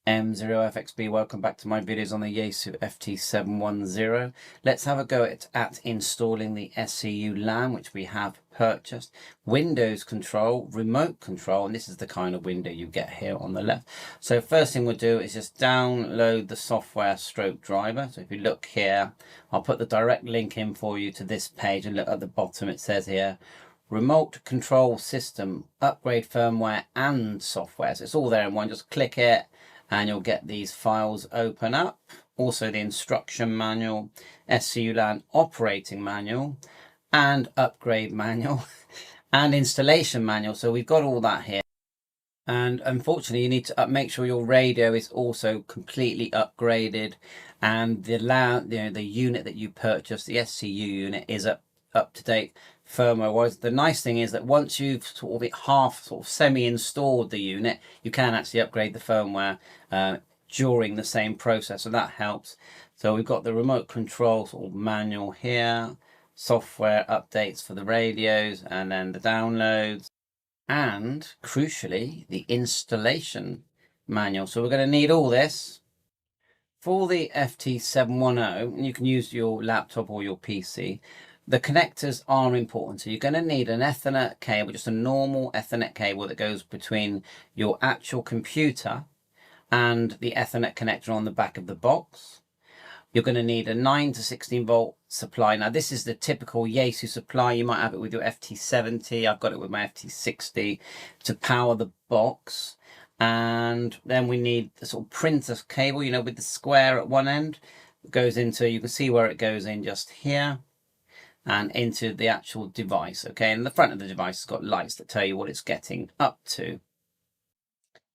M0FXB, welcome back to my videos on the Yaesu FT710. Let's have a go at installing the SCULAN, which we have purchased. Windows control, remote control, and this is the kind of window you get here on the left. So first thing we'll do is just download the software stroke driver. So if you look here, I'll put the direct link in for you to this page, and look at the bottom, it says here, remote control system, upgrade firmware and software. So it's all there in one, just click it and you'll get these files open up. Also the instruction manual, SCULAN operating manual and upgrade manual and installation manual. So we've got all that here. And unfortunately you need to make sure your radio is also completely upgraded, and the the unit that you purchased, the SCU unit, is up to date firmware wise. The nice thing is that once you've sort of semi-installed the unit, you can actually upgrade the firmware during the same process, so that helps. So we've got the remote control sort of manual here, software updates for the radios, and then the downloads, and crucially the installation manual. So we're going to need all this. For the FT710, and you can use your laptop or your PC, the connectors are important. So you're going to need an Ethernet cable, just a normal Ethernet cable that goes between your actual computer and the Ethernet connector on the back of the box. You're going to need a 9 to 16 volt supply. Now this is the typical Yaesu supply. You might have it with your FT70. I've got it with my FT60 to power the box. And then we need the sort of printer cable, you know, with the square at one end. It goes into, you can see where it goes in just here, and into the actual device. Okay, and the front of the device has got lights that tell you what it's getting up to.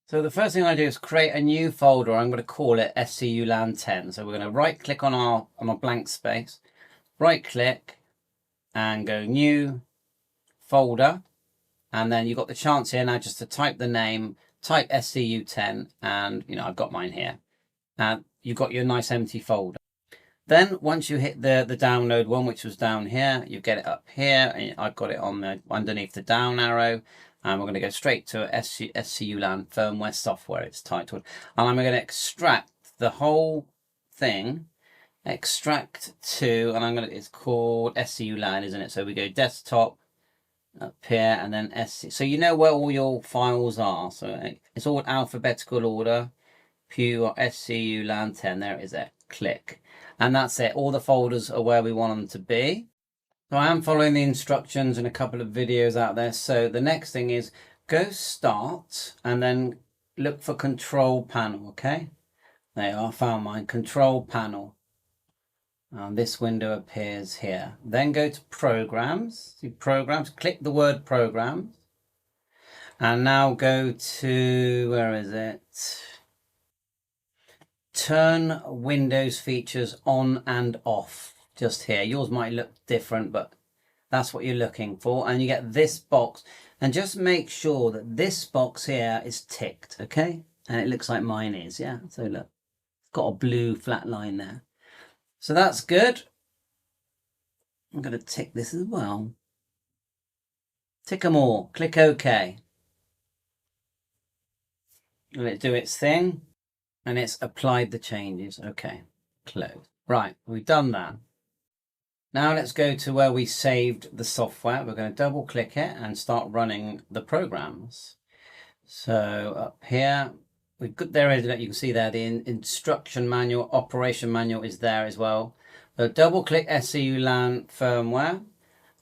So the first thing I do is create a new folder. I'm going to call it SCULAN10. So we're going to right click on our blank space, right click and go new folder, and then you've got the chance here now just to type the name, type SCU10, and you know, I've got mine here, and you've got your nice empty folder. Then once you hit the download one, which was down here, you get it up here, and I've got it on the underneath the down arrow, and we're going to go straight to SCULAN firmware software, it's titled, and I'm going to extract the whole thing, extract to, and it's called SCULAN, isn't it? So we go desktop up here, and then SC, so you know where all your files are. So it's all alphabetical order, pure SCULAN10, there it is there, click. And that's it, all the folders are where we want them to be. So I am following the instructions in a couple of videos out there. So the next thing is go start and then look for control panel, okay? There you are, found mine, control panel. And this window appears here. Then go to programs, see programs, click the word programs. And now go to, where is it? Turn Windows features on and off, just here. Yours might look different, but that's what you're looking for. And you get this box, and just make sure that this box here is ticked, okay? And it looks like mine is, yeah? So look, it's got a blue flat line there. So that's good. I'm going to tick this as well. Tick them all, click OK. Let it do its thing. And it's applied the changes. Okay, close. Right, we've done that. Now let's go to where we saved the software. We're going to double click it and start running the programs. So up here, we've got there, you can see there the instruction manual, operation manual is there as well. So double click SCULAN firmware,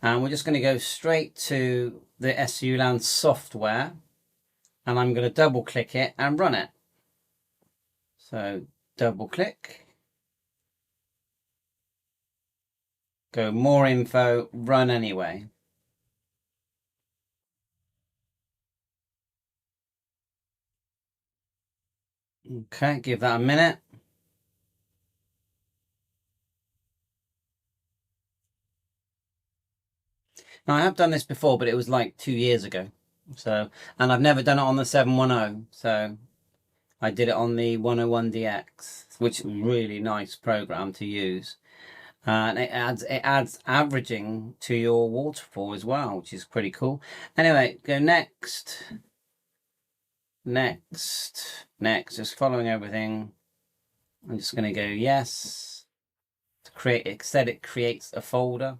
and we're just going to go straight to the SCULAN software, and I'm going to double click it and run it. So double click, go more info, run anyway. Okay, give that a minute. Now I have done this before, but it was like 2 years ago. So, and I've never done it on the 710. So I did it on the 101DX, which is a really nice program to use. And it adds averaging to your waterfall as well, which is pretty cool. Anyway, go next. next, just following everything. I'm just going to go yes. To create, it said it creates a folder.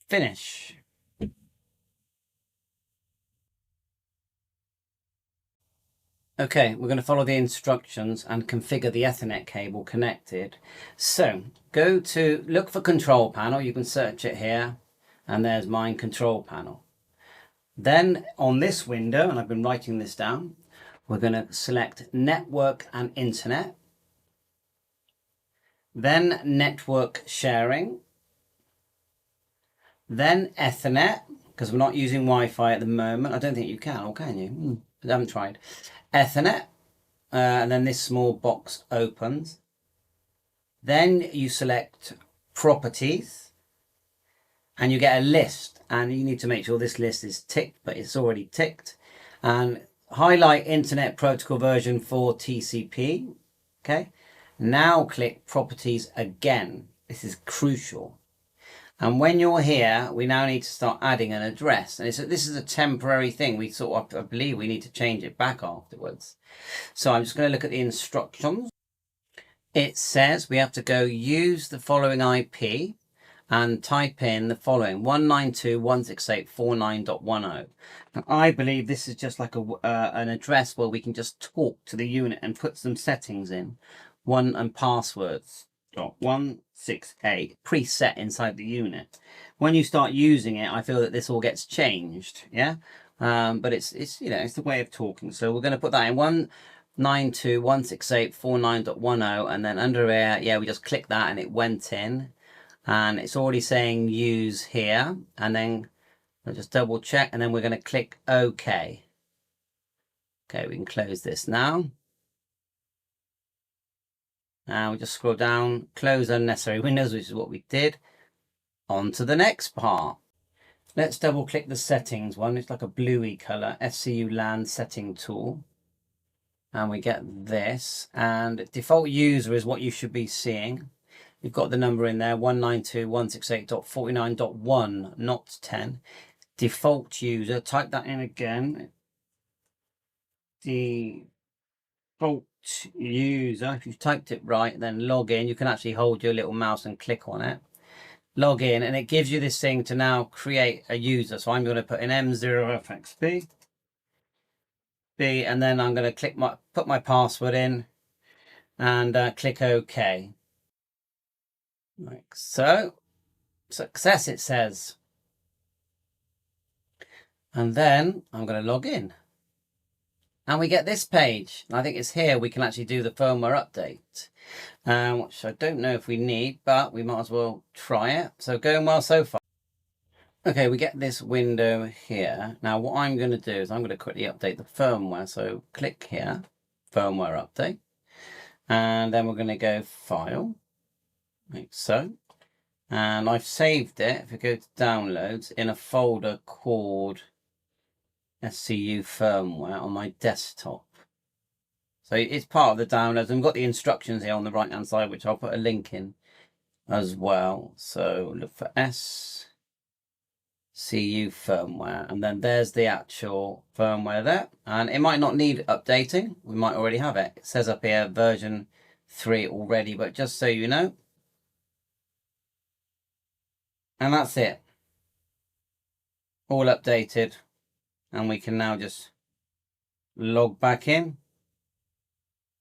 Finish. Okay, we're going to follow the instructions and configure the Ethernet cable connected. So go to look for control panel. You can search it here, and there's mine, control panel. Then on this window, and I've been writing this down, we're going to select network and internet. Then network sharing. Then Ethernet, because we're not using Wi-Fi at the moment. I don't think you can, or can you? I haven't tried. Ethernet, and then this small box opens. Then you select properties, and you get a list, and you need to make sure this list is ticked, but it's already ticked. And highlight Internet Protocol version 4 TCP. Okay, now click properties again. This is crucial. And when you're here, we now need to start adding an address. And this is a temporary thing. We sort of, I believe we need to change it back afterwards. So I'm just going to look at the instructions. It says we have to go use the following IP and type in the following 192.168.49.10. And I believe this is just like an address where we can just talk to the unit and put some settings in. And passwords. 168 preset inside the unit. When you start using it, I feel that this all gets changed. Yeah, but it's you know, it's the way of talking. So we're going to put that in 192.168.49.10, and then under here, yeah, we just click that and it went in, and it's already saying use here, and then we'll just double check, and then we're going to click OK. Okay, we can close this now. Now we just scroll down, close unnecessary windows, which is what we did. On to the next part. Let's double click the settings one. It's like a bluey color, SCULAN setting tool. And we get this, and default user is what you should be seeing. You've got the number in there, 192.168.49.1, not 10. Default user, type that in again. Default user, if you've typed it right, then log in. You can actually hold your little mouse and click on it, log in, and it gives you this thing to now create a user. So I'm going to put in M0FXB, and then I'm going to put my password in and click OK. Like so. Success, it says. And then I'm going to log in. And we get this page. I think it's here we can actually do the firmware update, which I don't know if we need, but we might as well try it. So going well so far. Okay, we get this window here. Now what I'm going to do is I'm going to quickly update the firmware. So click here, firmware update. And then we're going to go file, like so. And I've saved it, if you go to downloads, in a folder called SCU firmware on my desktop. So it's part of the downloads. And we've got the instructions here on the right hand side, which I'll put a link in as well. So look for SCU firmware, and then there's the actual firmware there. And it might not need updating, we might already have it. It says up here version 3 already, but just so you know. And that's it, all updated. And we can now just log back in,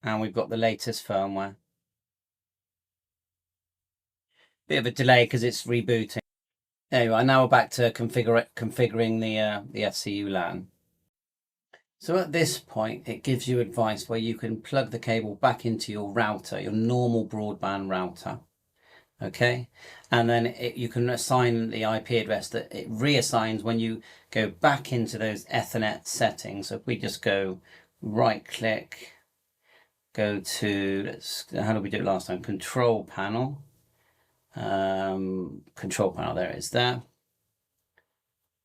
and we've got the latest firmware. Bit of a delay because it's rebooting. Anyway, now we're back to configuring the SCULAN. So at this point, it gives you advice where you can plug the cable back into your router, your normal broadband router. Okay, and then you can assign the IP address that it reassigns when you go back into those Ethernet settings. So if we just go right click, go to, how did we do it last time? Control panel. Control panel, there it is there.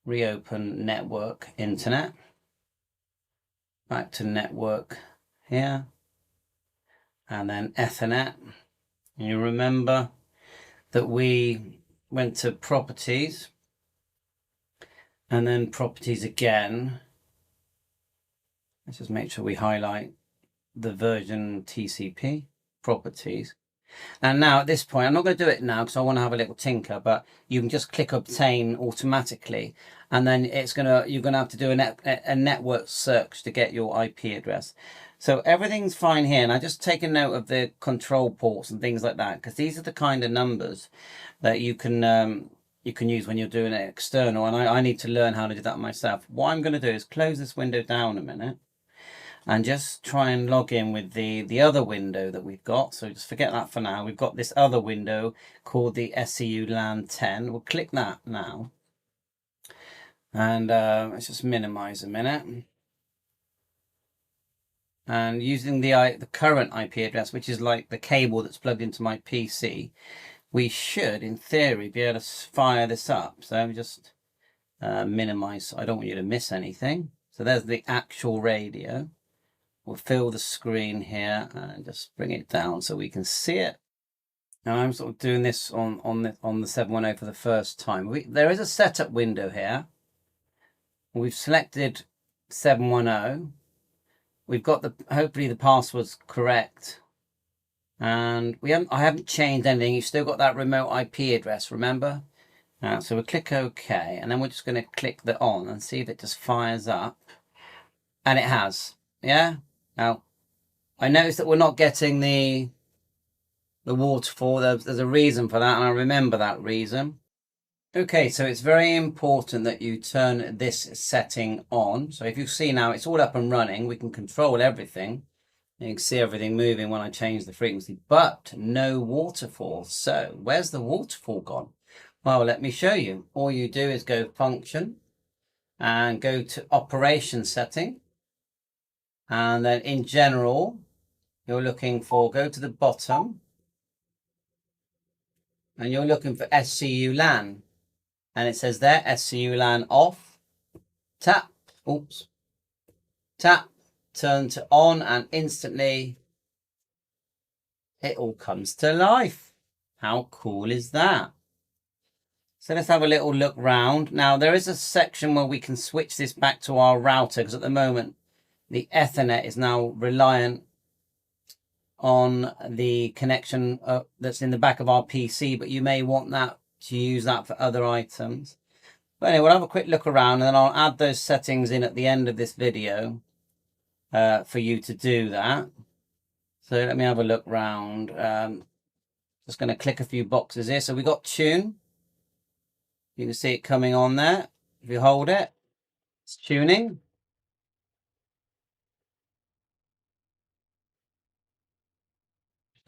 Reopen network internet. Back to network here. And then Ethernet. And you remember that we went to properties, and then properties again. Let's just make sure we highlight the version TCP, properties. And now at this point, I'm not going to do it now because I want to have a little tinker, but you can just click obtain automatically, and then you're going to have to do a network search to get your IP address. So everything's fine here, and I just take a note of the control ports and things like that, because these are the kind of numbers that you can use when you're doing it external, and I need to learn how to do that myself. What I'm going to do is close this window down a minute and just try and log in with the other window that we've got. So just forget that for now. We've got this other window called the SCULAN10. We'll click that now. And let's just minimize a minute. And using the current IP address, which is like the cable that's plugged into my PC, we should, in theory, be able to fire this up. So just minimize. I don't want you to miss anything. So there's the actual radio. We'll fill the screen here and just bring it down so we can see it. And I'm sort of doing this on the 710 for the first time. There is a setup window here. We've selected 710. We've got hopefully the password's correct. And I haven't changed anything. You've still got that remote IP address, remember? So we'll click OK, and then we're just going to click the on and see if it just fires up. And it has, yeah? Now, I noticed that we're not getting the waterfall. There's a reason for that, and I remember that reason. Okay, so it's very important that you turn this setting on. So if you see now, it's all up and running. We can control everything. You can see everything moving when I change the frequency, but no waterfall. So where's the waterfall gone? Well, let me show you. All you do is go function and go to operation setting. And then in general, you're looking for, go to the bottom, and you're looking for SCULAN. And it says there, SCULAN off, tap, oops, tap, turn to on, and instantly it all comes to life. How cool is that? So let's have a little look round. Now there is a section where we can switch this back to our router, because at the moment, the Ethernet is now reliant on the connection that's in the back of our PC, but you may want that to use that for other items. But anyway, we'll have a quick look around, and then I'll add those settings in at the end of this video for you to do that. So let me have a look round. Just going to click a few boxes here. So we got tune. You can see it coming on there. If you hold it, it's tuning.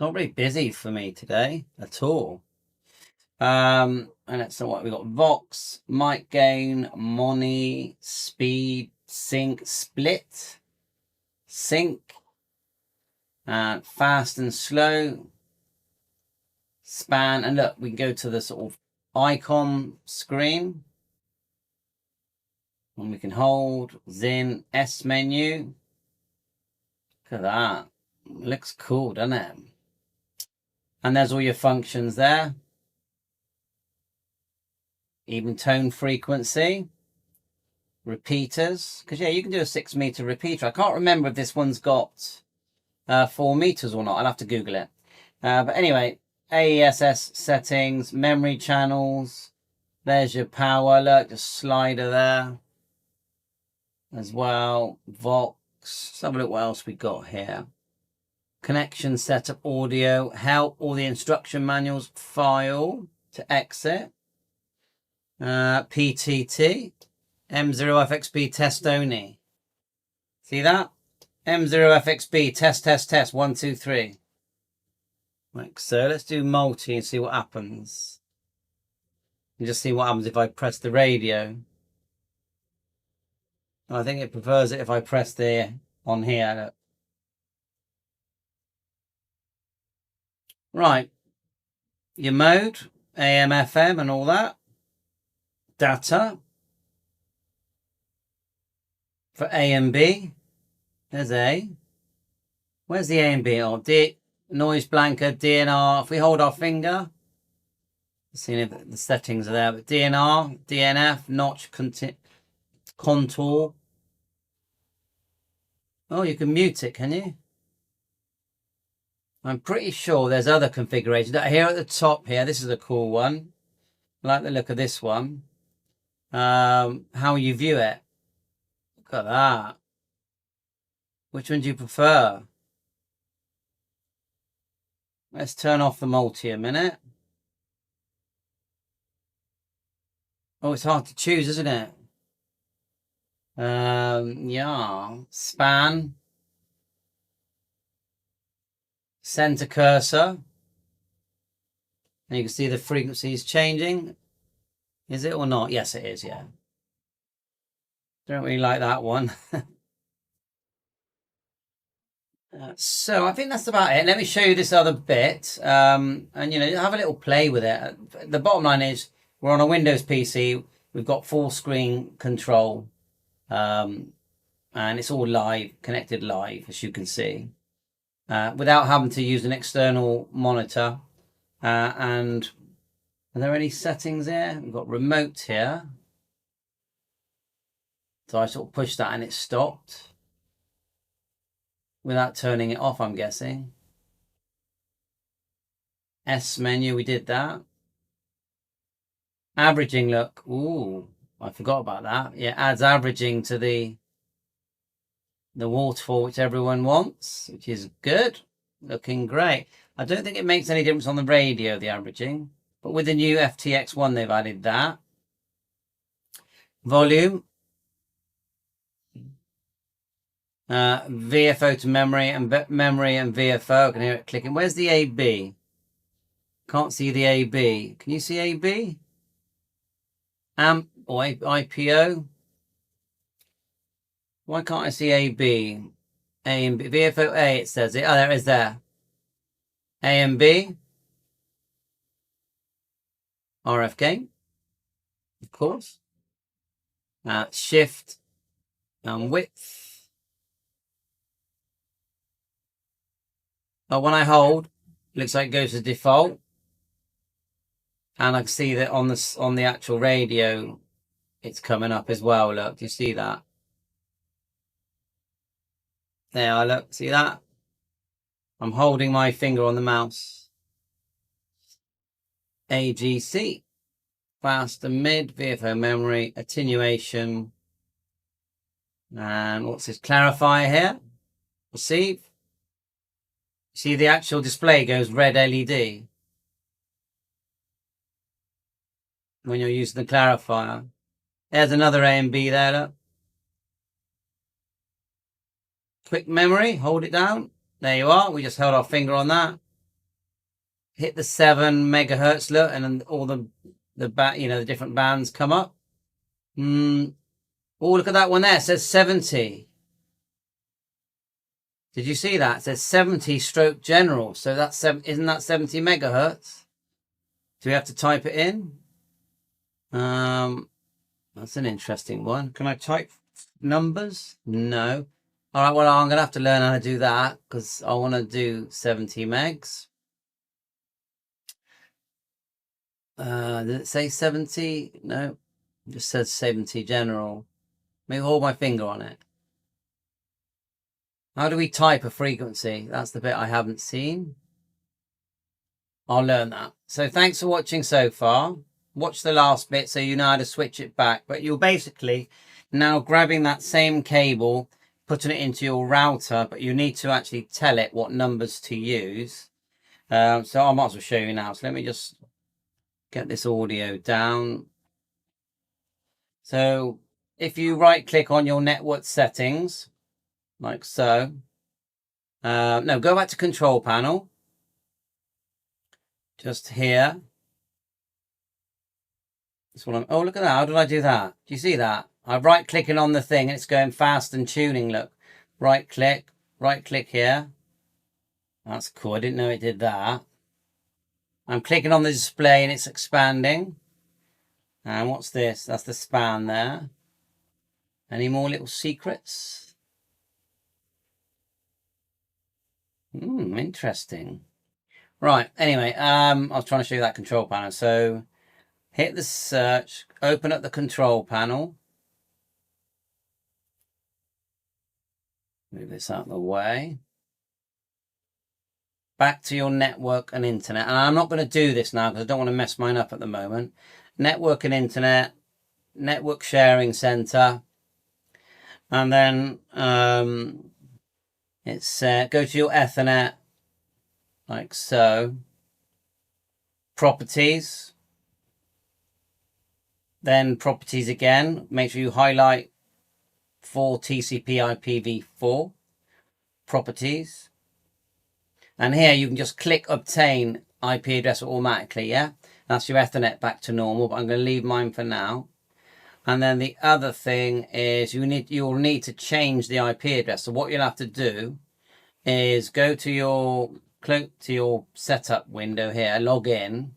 Not very busy for me today at all. And let's know what we got. Vox, mic gain, mono, speed, sync, split, sync, and fast and slow, span. And look, we can go to the sort of icon screen, and we can hold Zin S menu. Look at that. It looks cool, doesn't it? And there's all your functions there. Even tone frequency, repeaters, because yeah, you can do a 6 meter repeater. I can't remember if this one's got 4 meters or not. I'll have to Google it. But anyway, AESS settings, memory channels. There's your power. Look, the slider there as well. Vox. Let's have a look what else we got here. Connection setup, audio, help, all the instruction manuals, file to exit. PTT, M0FXB test only. See that? M0FXB test 1 2 3. Like so. Let's do multi and see what happens. And just see what happens if I press the radio. I think it prefers it if I press the on here. Look. Right. Your mode, AM, FM and all that. Data. For A and B. There's A. Where's the A and B? Oh, D, noise blanker, DNR. If we hold our finger, Seeing if the settings are there. But DNR, DNF, notch, contour. Oh, you can mute it, can you? I'm pretty sure there's other configurations. Here at the top here, this is a cool one. I like the look of this one. How you view it. Look at that. Which one do you prefer? Let's turn off the multi a minute. Oh, it's hard to choose, isn't it? Yeah. Span. Center cursor. And you can see the frequency is changing. Is it or not? Yes, it is, yeah. Don't really like that one. So I think that's about it. Let me show you this other bit. And, you know, have a little play with it. The bottom line is we're on a Windows PC. We've got full screen control. And it's all live, connected live, as you can see. Without having to use an external monitor. And are there any settings here? We've got remote here. So I sort of pushed that and it stopped. Without turning it off, I'm guessing. S menu, we did that. Averaging, look. Ooh, I forgot about that. Yeah, adds averaging to the waterfall, which everyone wants, which is good. Looking great. I don't think it makes any difference on the radio, the averaging. But with the new FTX1, they've added that. Volume. VFO to memory and VFO. I can hear it clicking. Where's the AB? Can't see the AB. Can you see AB? AMP or IPO? Why can't I see AB? A and B. VFO A, it says it. Oh, there it is there. A and B. RF gain, of course. Shift and width. Oh, when I hold, it looks like it goes to default. And I can see that on the actual radio, it's coming up as well. Look, do you see that? There I look. See that? I'm holding my finger on the mouse. AGC. Fast and mid. VFO memory. Attenuation. And what's this? Clarifier here. Receive. See the actual display goes red LED. When you're using the clarifier. There's another A and B there, look. Quick memory, hold it down. There you are. We just held our finger on that. Hit the 7 megahertz, look, and then all the different bands come up. Oh, look at that one there. It says 70. Did you see that? It says 70 stroke general. So that's isn't that 70 megahertz? Do we have to type it in? That's an interesting one. Can I type numbers? No. All right, well, I'm going to have to learn how to do that because I want to do 70 megs. Did it say 70? No, it just says 70 general. Maybe hold my finger on it. How do we type a frequency? That's the bit I haven't seen. I'll learn that. So thanks for watching so far. Watch the last bit so you know how to switch it back. But you're basically now grabbing that same cable, putting it into your router, but you need to actually tell it what numbers to use. So I might as well show you now. So let me just get this audio down. So if you right click on your network settings, like so. No, go back to control panel. Just here. That's what oh, look at that. How did I do that? Do you see that? I'm right clicking on the thing and it's going fast and tuning. Look, right click here. That's cool. I didn't know it did that. I'm clicking on the display and it's expanding. And what's this? That's the span there. Any more little secrets? Interesting. Right, anyway, I was trying to show you that control panel. So hit the search, open up the control panel. Move this out of the way. Back to your network and internet. And I'm not going to do this now because I don't want to mess mine up at the moment. Network and internet, network sharing center. And then it's go to your Ethernet, like so. Properties. Then properties again. Make sure you highlight for TCP IPv4. Properties. And here you can just click obtain IP address automatically, yeah? That's your Ethernet back to normal, but I'm going to leave mine for now. And then the other thing is you'll need to change the IP address. So what you'll have to do is go to your setup window here, log in.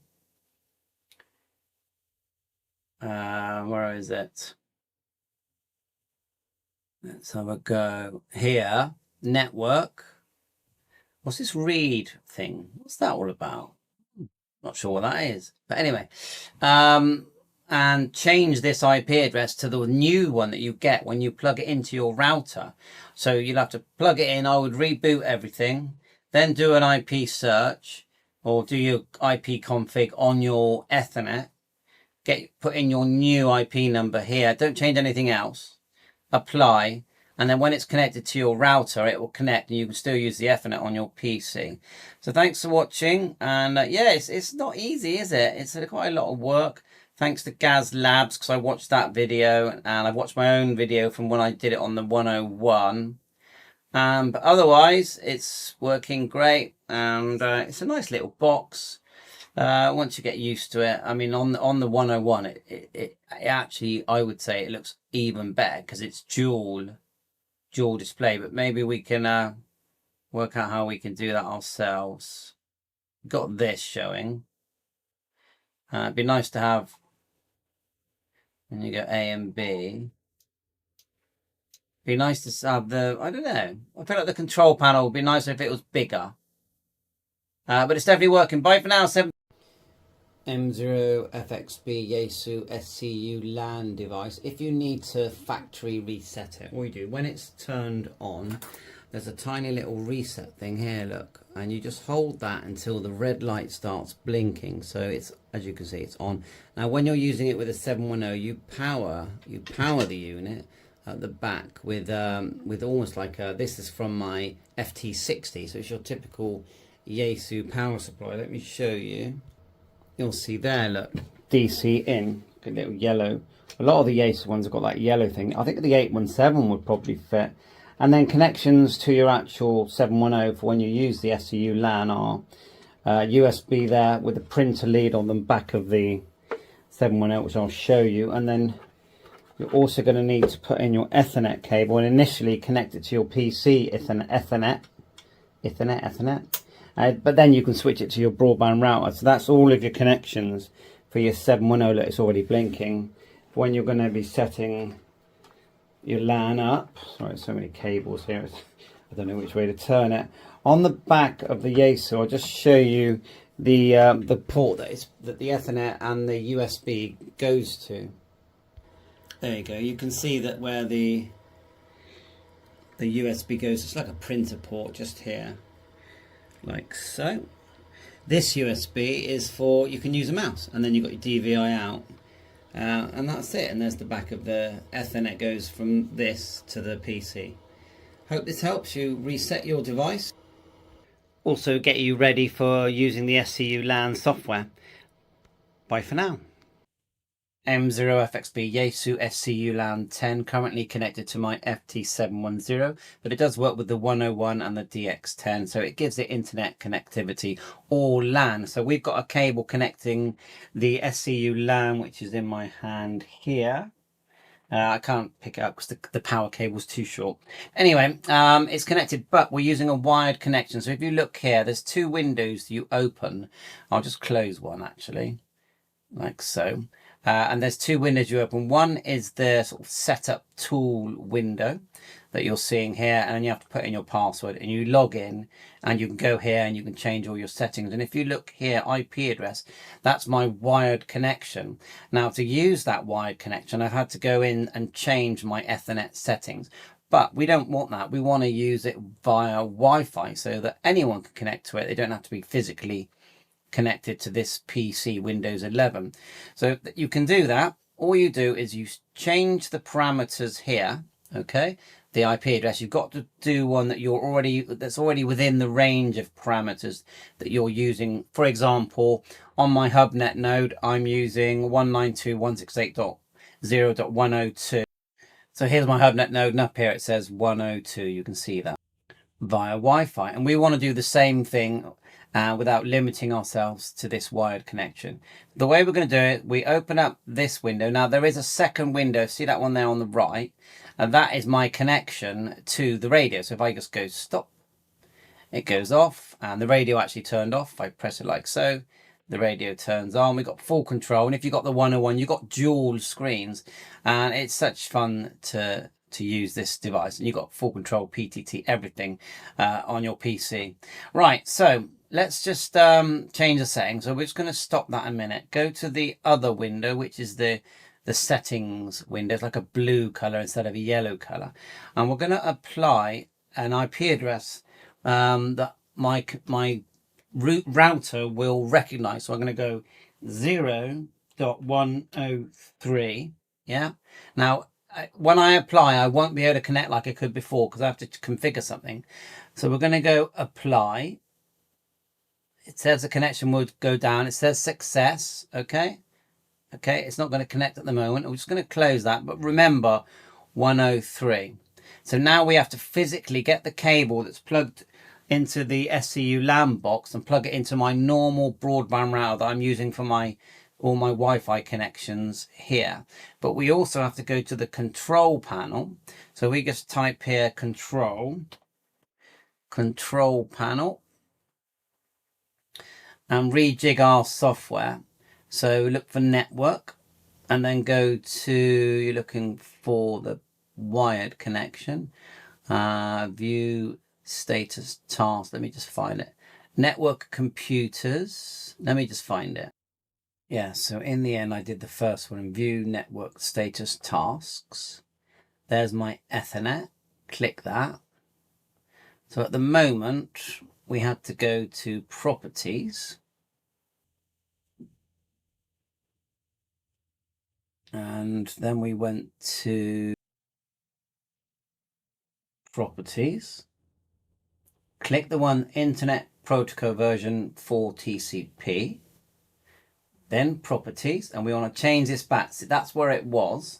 Where is it? Let's have a go. Here, network. What's this read thing? What's that all about? Not sure what that is. But anyway, and change this IP address to the new one that you get when you plug it into your router. So you'll have to plug it in. I would reboot everything, then do an IP search or do your IP config on your Ethernet. Put in your new IP number here. Don't change anything else. Apply. And then when it's connected to your router, it will connect and you can still use the Ethernet on your PC. So thanks for watching. And yeah, it's not easy, is it? It's quite a lot of work. Thanks to Gaz Labs, because I watched that video and I watched my own video from when I did it on the 101. But otherwise, it's working great. And it's a nice little box. Once you get used to it, I mean, on the 101, it actually, I would say it looks even better because it's dual display, but maybe we can work out how we can do that ourselves. Got this showing. It'd be nice to have, and you go A and B. Be nice to have I don't know, I feel like the control panel would be nicer if it was bigger. But it's definitely working. Bye for now. M0FXB Yaesu SCULAN device. If you need to factory reset it, we do. When it's turned on, there's a tiny little reset thing here, look. And you just hold that until the red light starts blinking. So it's, as you can see, it's on. Now when you're using it with a 710, you power the unit at the back with almost like this is from my FT60. So it's your typical Yaesu power supply. Let me show you. You'll see there, look, DC in, a little yellow. A lot of the Yaesu ones have got that yellow thing. I think the 817 would probably fit. And then connections to your actual 710 for when you use the SCULAN are USB there with the printer lead on the back of the 710, which I'll show you. And then you're also going to need to put in your Ethernet cable and initially connect it to your PC Ethernet. But then you can switch it to your broadband router. So that's all of your connections for your 710. Look, it's already blinking. When you're going to be setting your LAN up. Sorry, so many cables here. I don't know which way to turn it. On the back of the Yaesu, I'll just show you the port that the Ethernet and the USB goes to. There you go. You can see that where the USB goes, it's like a printer port just here. Like so. This USB is for, you can use a mouse, and then you've got your DVI out, and that's it. And there's the back of the Ethernet, goes from this to the PC. Hope this helps you reset your device. Also get you ready for using the SCULAN software. Bye for now. M0FXB Yaesu SCULAN10 currently connected to my FT710, but it does work with the 101 and the DX10, so it gives it internet connectivity or LAN. So we've got a cable connecting the SCULAN, which is in my hand here. I can't pick it up because the power cable's too short. Anyway, it's connected, but we're using a wired connection. So if you look here, there's two windows you open. I'll just close one actually, like so. and there's two windows you open. One is the sort of setup tool window that you're seeing here, and you have to put in your password and you log in, and you can go here and you can change all your settings. And if you look here, IP address, that's my wired connection. Now to use that wired connection, I've had to go in and change my Ethernet settings. But we don't want that. We want to use it via Wi-Fi so that anyone can connect to it. They don't have to be physically connected to this PC Windows 11. So you can do that. All you do is you change the parameters here, okay? The IP address, you've got to do one that that's already within the range of parameters that you're using. For example, on my HubNet node, I'm using 192.168.0.102. So here's my HubNet node, and up here it says 102. You can see that via Wi-Fi, and we want to do the same thing without limiting ourselves to this wired connection. The way we're going to do it, we open up this window. Now there is a second window, see that one there on the right, and that is my connection to the radio. So if I just go stop, it goes off, and the radio actually turned off. If I press it like so, the radio turns on. We've got full control, and if you've got the 101, you've got dual screens, and it's such fun to use this device, and you've got full control, PTT, everything on your PC. Right, so let's just change the settings. So we're just going to stop that a minute. Go to the other window, which is the settings window. It's like a blue color instead of a yellow color, and we're going to apply an IP address that my router will recognize. So I'm going to go 0.103. Yeah. Now, when I apply, I won't be able to connect like I could before because I have to configure something. So we're going to go apply. It says the connection would go down. It says success. Okay. Okay. It's not going to connect at the moment. I'm just going to close that. But remember 103. So now we have to physically get the cable that's plugged into the SCULAN box and plug it into my normal broadband router that I'm using for all my Wi-Fi connections here. But we also have to go to the control panel. So we just type here control panel, and rejig our software. So look for network, and then go to, you're looking for the wired connection, view status task. Let me just find it. Network computers. Let me just find it. Yeah, so in the end, I did the first one, view network status tasks. There's my Ethernet. Click that. So at the moment, we had to go to properties. And then we went to properties. Click the one Internet Protocol version 4 TCP. Then properties, and we want to change this back. So that's where it was.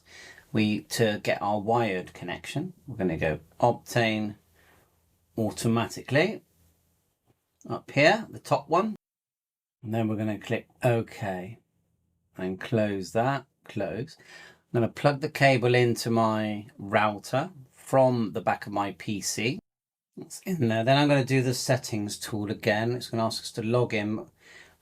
To get our wired connection, we're going to go obtain automatically up here, the top one, and then we're going to click OK and close that. Close. I'm going to plug the cable into my router from the back of my PC. It's in there. Then I'm going to do the settings tool again. It's going to ask us to log in.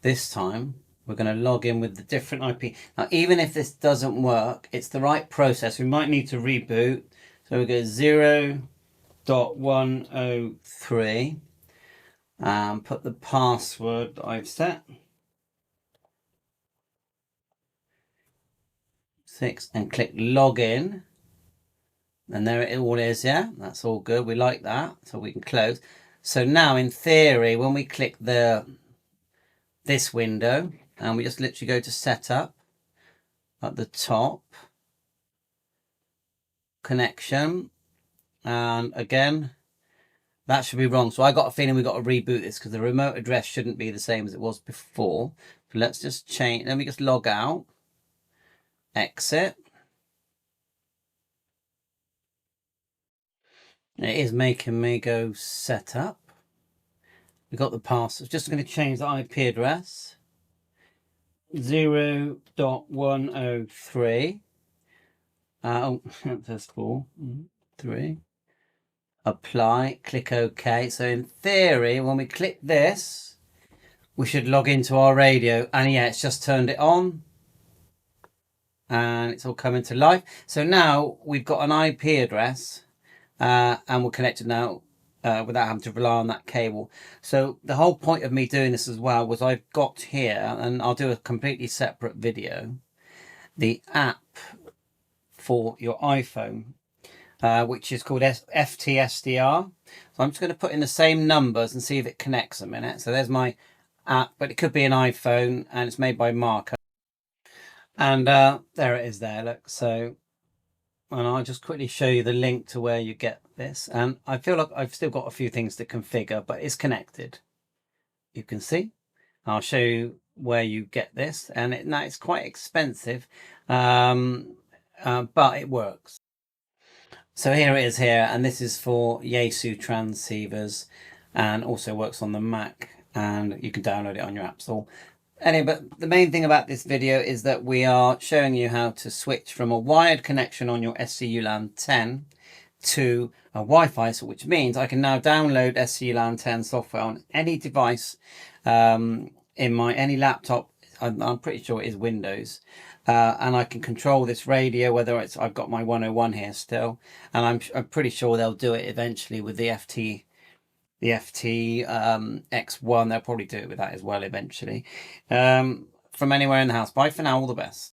This time we're going to log in with the different IP. Now, even if this doesn't work, it's the right process. We might need to reboot. So we go 0.103 and put the password that I've set. 6 and click login. And there it all is. Yeah, that's all good. We like that. So we can close. So now in theory, when we click this window, and we just literally go to setup at the top, connection, and again, that should be wrong. So I got a feeling we got to reboot this because the remote address shouldn't be the same as it was before. So let's just change. Let me just log out, exit. It is making me go setup. We got the password. Just going to change the IP address. 0.103. Oh, that's 4, 3. Apply, click OK. So in theory, when we click this, we should log into our radio. And yeah, it's just turned it on. and it's all coming to life. So now we've got an IP address, and we're connected now without having to rely on that cable. So the whole point of me doing this as well was I've got here, and I'll do a completely separate video, the app for your iPhone, which is called FTSDR. So I'm just going to put in the same numbers and see if it connects a minute. So there's my app, but it could be an iPhone, and it's made by Marco. And there it is there, look. So, and I'll just quickly show you the link to where you get this. And I feel like I've still got a few things to configure, but it's connected. You can see. I'll show you where you get this. And now it's quite expensive, but it works. So here it is here, and this is for Yaesu transceivers, and also works on the Mac, and you can download it on your App Store. Anyway, but the main thing about this video is that we are showing you how to switch from a wired connection on your SCULAN10 to a Wi-Fi, so which means I can now download SCULAN10 software on any device, in any laptop. I'm pretty sure it is Windows, and I can control this radio, whether it's, I've got my 101 here still, and I'm pretty sure they'll do it eventually with the X1. They'll probably do it with that as well eventually, from anywhere in the house. Bye for now, all the best.